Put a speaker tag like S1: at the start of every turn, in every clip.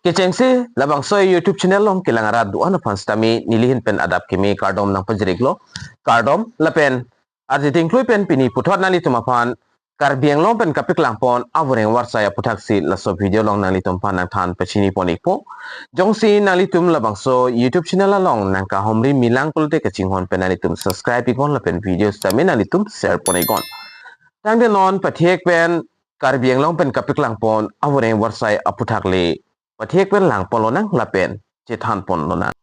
S1: Kecengsi labang soy YouTube channel long kilangara duan panstami nilihin pen adap kimi kardom nang pajriglo kardom lapen arjiting klui pen pini puthot nali tumapan Karbi Anglong pen kapik langpon Voreng Avarsai putaksi laso video long nali tumpan nang than pachini ponikpo jongsi nali tum labang so YouTube channel long nang ka homri milang kulte kachinghon pen nali tum subscribe ikon lapen video stami nali tum share ponikon tang de non pathek pen Karbi Anglong pen kapik langpon Voreng Avarsai aputakle pathek pen langpon lonang lapen chethan pon lonang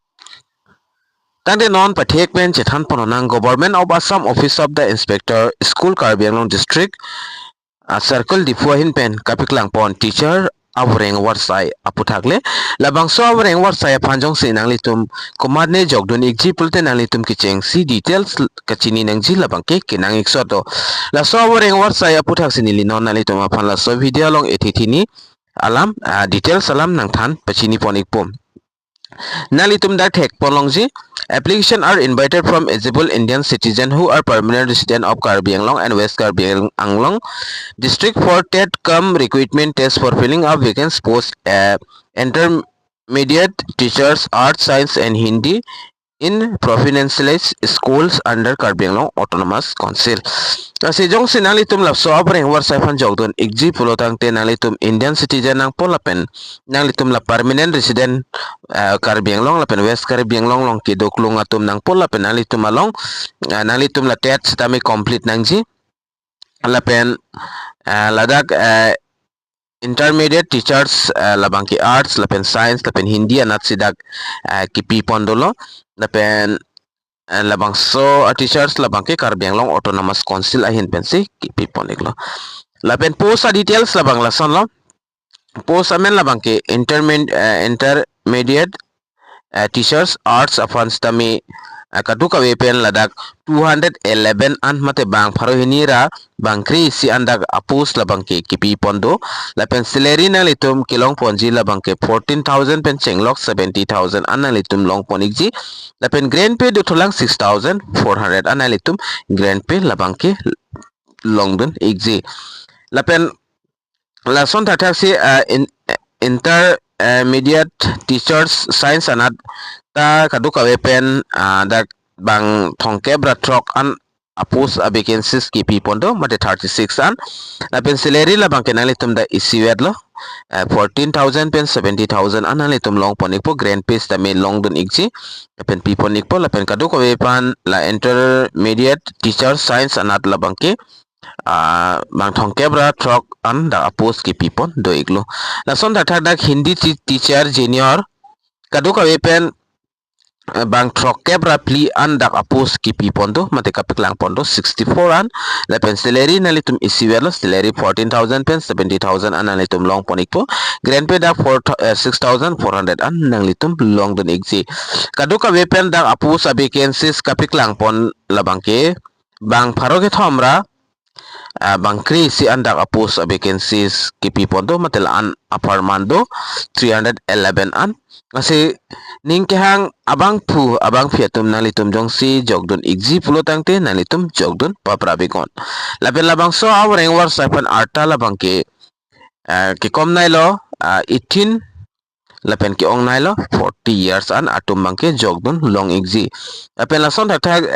S1: tangde non pathek pen chethan pon lonang Government of Assam Office of the Inspector School Karbi Anglong District Circle dipuahin pen kapik langpon teacher Voreng Avarsai aputakle labangso Voreng Avarsai panjong sinang litum komadne jogdun ikji pulte nang litum kicheng si details kachini nang ji labangke kinang iksoto laso Voreng Avarsai aputak sinili non nang litum apan laso video long etithini alam details alam nang than pachini ponik pom nalitum dak thek polongji application are invited from eligible Indian citizen who are permanent resident of Karbi Anglong and West Karbi Anglong district for TET cum recruitment test for filling up vacant post intermediate teachers art science and Hindi in provincialized schools under Karbi Anglong Autonomous Council. Kasi jong sinalitum lapso Voreng Avarsai fan jogdon igji pulotang te nalitum Indian citizen nang polapen nalitum la permanent resident Karbi Anglong lapen West Karbi Anglong long kidoklung atum nang polapen nalitum along nalitum la tet stami complete nangji lapen ladak intermediate teachers labangki arts lapen science lapen Hindi anat sidak kipi pondolo lapen labang so teachers labang ke Karbi Anglong Autonomous Council ahin pensi kipi poniklo lapen post details labang lason lo post amen labang ke intermediate teachers arts afan stami Kado Kave pen ladak 211 an mate bang pharo hinira bangkri si andak apus labang ke kipi pondo lapen salary na litum kilong ponji labang ke 14,000 pen chenglok 70,000 an litum long ponikji lapen grand pay do tholang 6,400 an litum grand pay labang ke longdun igji lapen lason thatak si intermediate teachers science anat ta Kado Kave pen dak bang thongke bratrok an apus vacancies kipi pondo mate 36 an lapen salary labang ke nalitum da isiwet lo 14,000 pen 70,000 an nalitum long ponik po grand pay ta me long dun igji lapen pi ponik po lapen Kado Kave pan la intermediate teacher science anat labang ke bang thongke bratrok an da apus kipi pon do iglo lason thatak dak Hindi teacher junior Kado Kave pen bang trokke pli an dak apus kipi pondo mate kapik lang pondo 64 an lapen salary nalitum isiwelo salary 14,000 pen 70,000 an nalitum long ponik po grand pay dak 6,400 an nalitum long don igji Kado Kave pen dak apus vacancies kapik lang pon labang ke bang pharo ke thomra bangkri si andak apus vacancies kipi pondo matel an aparmando 311 an kasi ning kehang abang fiatum nalitum jongsi jogdun igji pulotang te nalitum jogdun paprabikon lapen labang so Voreng Avarsai pan arta labang ke kom nailo 18 lapen ki ong nailo 40 years an atum bangke jogdun long igji lapen lason thatak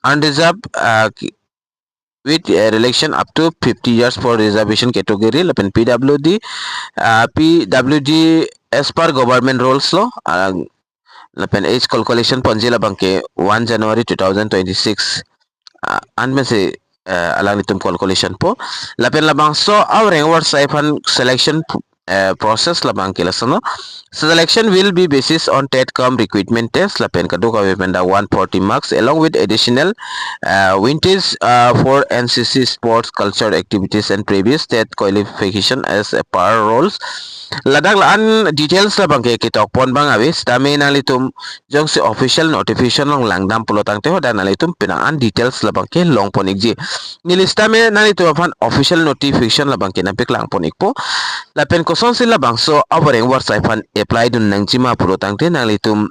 S1: undeserved with relation up to 50 years for reservation category lapen PWD as per government rules law lapen age calculation ponji labang ke 1 January 2026 anmese alang itum calculation po lapen labang so Voreng Avarsai fan selection process labang ke lasono selection will be basis on TET cum recruitment test lapen Kado Kave penda 140 marks along with additional vintage for NCC sports culture activities and previous TET qualification as a par roles ladak laan details labang ke kitok pon bang awis dami nalitum jong si official notification long langdam pulotang teho dan nalitum pinaan details labang ke long ponikji nilista me nalitum fan official notification labang ke napik lang ponik po lapen koson sila bang so Voreng Avarsai fan apply dun nang jima pulotang te nalitum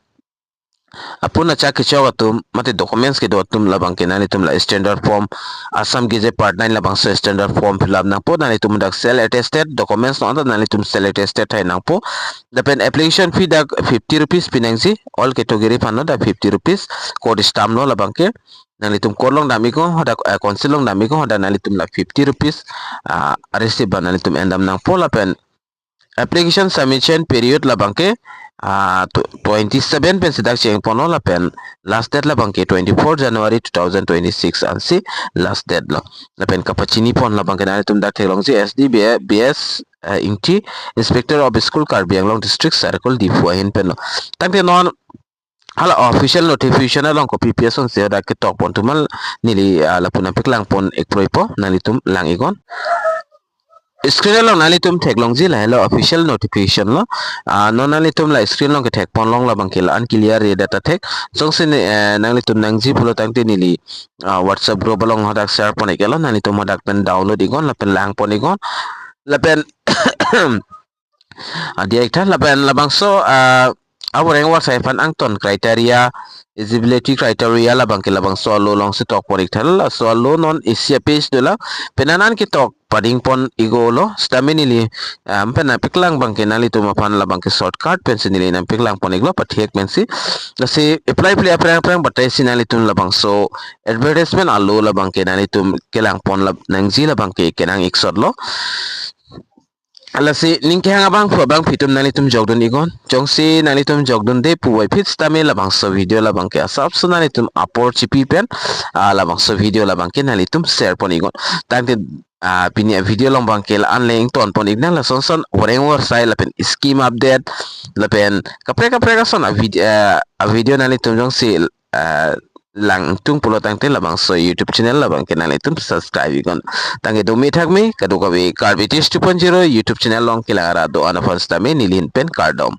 S1: apun na chak kicho tum mate documents ke dot tum labang ke nani tum la standard form Assam ge je part 9 labang so standard form fill up nang po nani tum dak cell attested documents no nani tum cell attested hai nang po the pen application fee dak 50 rupees pinangsi all category pan no da 50 rupees code stamp no labang ke nani tum korlong dami ko hoda konsilong dami ko hoda nani tum la 50 rupees receive ban nani tum endam nang po la pen application submission period la bangke 27 pen sidak cheng pono la pen last date la bangke 24 January 2026 ansi last date la pen kapachini pon la bangke na tum dak thelong ji SD BS inti inspector of school Karbi Anglong district circle di fuahin pen tangte non hala official notification along ko PPS on se dak tok pon tumal nili la pun piklang pon ekproipo nalitum lang igon screen long nali tum thek long ji la hello official notification lo non nali tum la screen long ke thek pon long la bangkil unclear data thek song sin nali tum nang ji pulo tang te nili whatsapp group long hodak share pon ikelo nali tum hodak pen download igon la pen lang pon igon la pen dia ikta la pen la bangso Voreng Avarsai fan angton criteria eligibility criteria la bangke la bang so lo long se tok porik thal la so lo non asia page dola penanan ki tok pading pon igolo staminili pena piklang bangke nali to mapan la bangke shortcut pensinili nam piklang pon iglo pathiek mensi la se apply prang batai sinali tum la bang so advertisement allo la bangke nali tum kelang pon la nangji la bangke kenang iksot lo ala si ningke hanga bang pu bang pitum nali tum jogdun igon jongsi nali tum jogdun de pu wai pit stame la bang so video la bang ke asap so nali tum upload chipi pen la bang so video la bang ke nali tum share pon igon tangte pinia video long bang ke la anleng ton pon igna la son Voreng Avarsai la pen scheme update la pen kapre ka son a video nali tum jongsi lang tung pulo tangte labang so YouTube channel labang kenal itu subscribe igon tangi domi thakmi Kado Kave Karbi 2.0 YouTube channel long kilara do ana first time nilin pen kardom